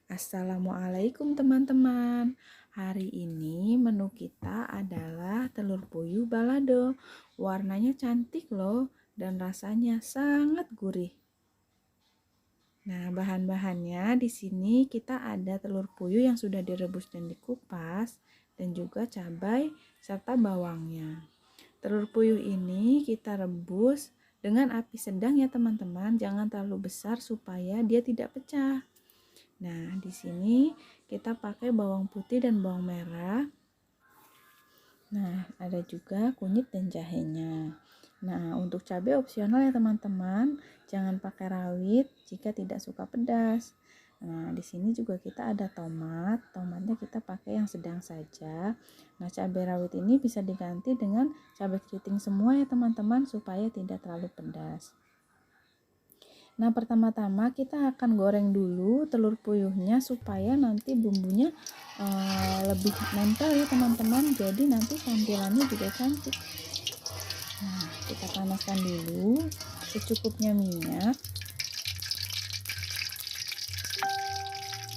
Assalamualaikum teman-teman. Hari ini menu kita adalah telur puyuh balado. Warnanya cantik loh dan rasanya sangat gurih. Nah, bahan-bahannya di sini kita ada telur puyuh yang sudah direbus dan dikupas dan juga cabai serta bawangnya. Telur puyuh ini kita rebus dengan api sedang ya teman-teman, jangan terlalu besar supaya dia tidak pecah. Nah, di sini kita pakai bawang putih dan bawang merah. Nah, ada juga kunyit dan jahenya. Nah, untuk cabai opsional ya teman-teman, jangan pakai rawit jika tidak suka pedas. Nah, di sini juga kita ada tomat. Tomatnya kita pakai yang sedang saja. Nah, cabai rawit ini bisa diganti dengan cabai keriting semua ya teman-teman supaya tidak terlalu pedas. Nah, pertama-tama kita akan goreng dulu telur puyuhnya supaya nanti bumbunya lebih nempel ya teman-teman. Jadi nanti tampilannya juga cantik. Nah, kita panaskan dulu secukupnya minyak.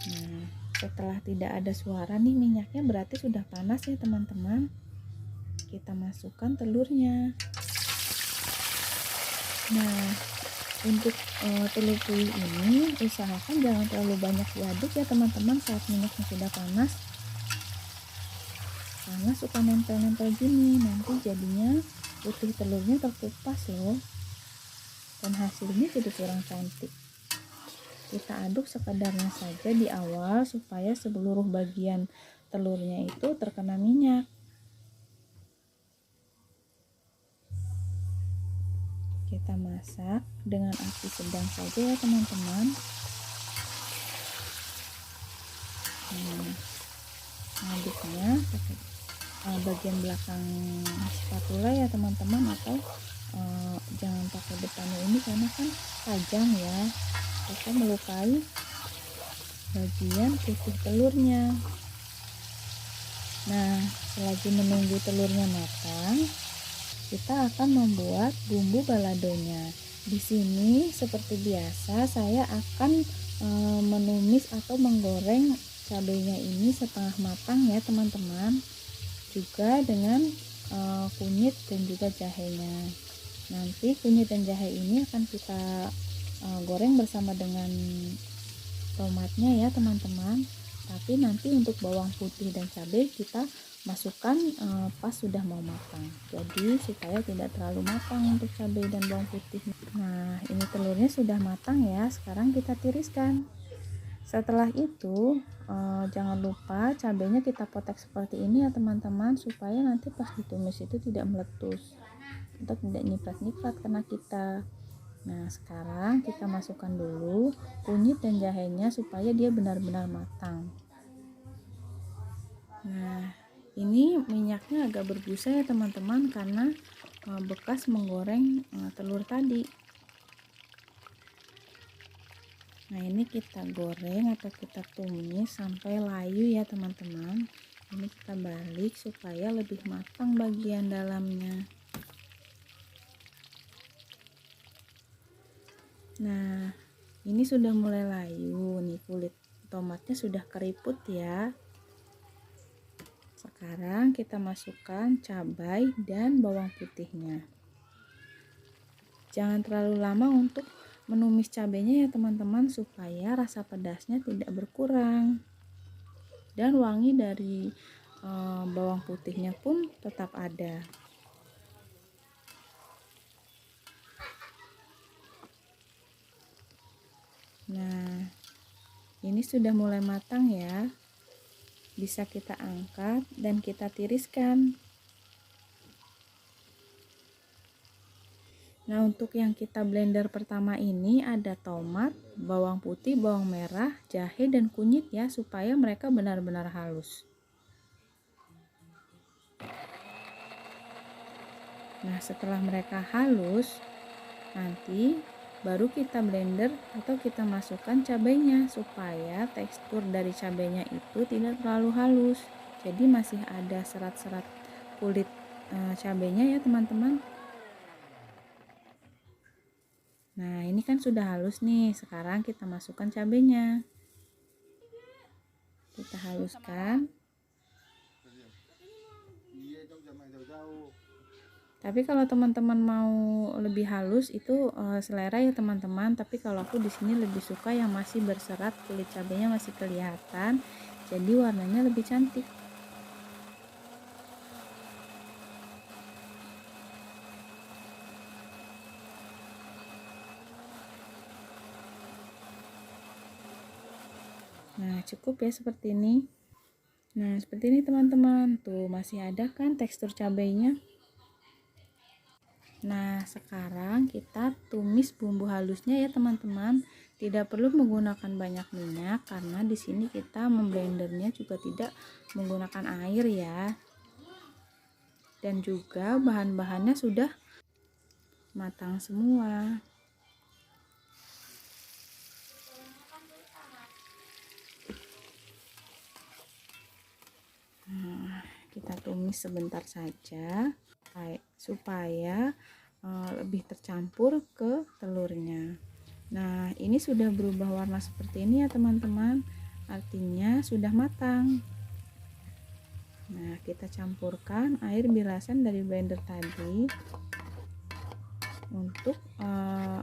Nah, setelah tidak ada suara nih minyaknya berarti sudah panas ya teman-teman. Kita masukkan telurnya. Nah, untuk telur puyuh ini usahakan jangan terlalu banyak diaduk ya teman-teman saat minyaknya sudah panas, karena suka nempel-nempel gini nanti jadinya putih telurnya terkupas loh dan hasilnya jadi kurang cantik. Kita aduk sekadarnya saja di awal supaya seluruh bagian telurnya itu terkena minyak. Kita masak dengan api sedang saja ya teman-teman. Ngaduknya pakai bagian belakang spatula ya teman-teman, atau jangan pakai depannya ini karena kan tajam ya, kita melukai bagian putih telurnya. Nah, selagi menunggu telurnya matang, kita akan membuat bumbu baladonya. Di sini seperti biasa saya akan menumis atau menggoreng cabenya ini setengah matang ya teman-teman, juga dengan kunyit dan juga jahenya. Nanti kunyit dan jahe ini akan kita goreng bersama dengan tomatnya ya teman-teman. Tapi nanti untuk bawang putih dan cabai kita masukkan pas sudah mau matang, jadi supaya tidak terlalu matang untuk cabai dan bawang putih. Nah, ini telurnya sudah matang ya, sekarang kita tiriskan. Setelah itu jangan lupa cabainya kita potek seperti ini ya teman-teman, supaya nanti pas ditumis itu tidak meletus atau tidak nyiprat-nyiprat kena kita. Nah, sekarang kita masukkan dulu kunyit dan jahenya supaya dia benar-benar matang. Nah, ini minyaknya agak berbusa ya teman-teman karena bekas menggoreng telur tadi. Nah, ini kita goreng atau kita tumis sampai layu ya teman-teman. Ini kita balik supaya lebih matang bagian dalamnya. Nah, ini sudah mulai layu nih, kulit tomatnya sudah keriput ya. Sekarang kita masukkan cabai dan bawang putihnya. Jangan terlalu lama untuk menumis cabainya ya teman-teman, supaya rasa pedasnya tidak berkurang. Dan wangi dari bawang putihnya pun tetap ada. Nah, ini sudah mulai matang ya. Bisa kita angkat dan kita tiriskan. Nah, untuk yang kita blender pertama ini ada tomat, bawang putih, bawang merah, jahe, dan kunyit ya, supaya mereka benar-benar halus. Nah, setelah mereka halus, nanti baru kita blender atau kita masukkan cabainya supaya tekstur dari cabainya itu tidak terlalu halus. Jadi masih ada serat-serat kulit cabainya ya teman-teman. Nah, ini kan sudah halus nih. Sekarang kita masukkan cabainya. kita haluskan. Tapi kalau teman-teman mau lebih halus itu selera ya teman-teman. Tapi kalau aku di sini lebih suka yang masih berserat, kulit cabenya masih kelihatan, jadi warnanya lebih cantik. Nah, cukup ya seperti ini. Nah, seperti ini teman-teman. Tuh, masih ada kan tekstur cabenya. Nah, sekarang kita tumis bumbu halusnya ya teman-teman. Tidak perlu menggunakan banyak minyak karena di sini kita memblendernya juga tidak menggunakan air ya. Dan juga bahan-bahannya sudah matang semua. Nah, kita tumis sebentar saja supaya lebih tercampur ke telurnya. Nah, ini sudah berubah warna seperti ini ya teman-teman, artinya sudah matang. Nah, kita campurkan air bilasan dari blender tadi untuk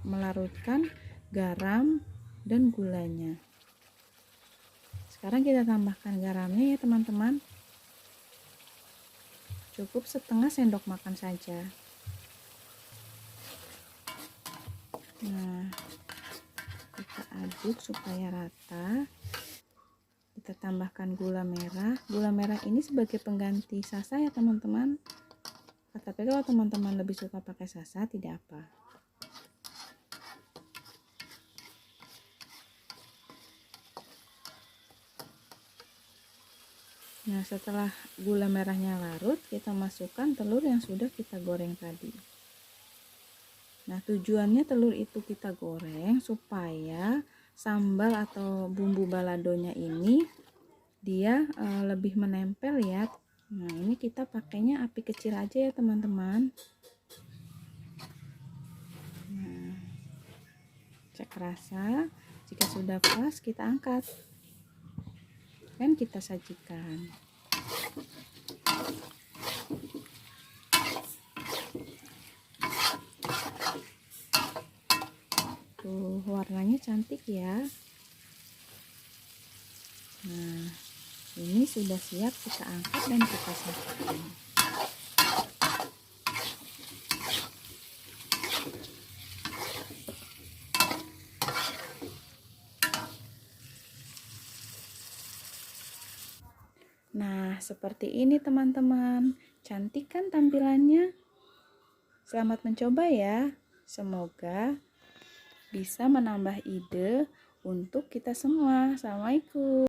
melarutkan garam dan gulanya. Sekarang kita tambahkan garamnya ya teman-teman, cukup setengah sendok makan saja. Nah, kita aduk supaya rata. Kita tambahkan gula merah. Gula merah ini sebagai pengganti sasa ya teman-teman. Tapi kalau teman-teman lebih suka pakai sasa, tidak apa. Nah, setelah gula merahnya larut, kita masukkan telur yang sudah kita goreng tadi. Nah, tujuannya telur itu kita goreng supaya sambal atau bumbu baladonya ini dia lebih menempel ya. Nah, ini kita pakainya api kecil aja ya teman-teman. Nah, cek rasa, jika sudah pas kita angkat dan kita sajikan. Tuh, warnanya cantik ya. Nah, ini sudah siap kita angkat dan kita sajikan. Nah, seperti ini teman-teman. Cantik kan tampilannya? Selamat mencoba ya. Semoga bisa menambah ide untuk kita semua. Assalamualaikum.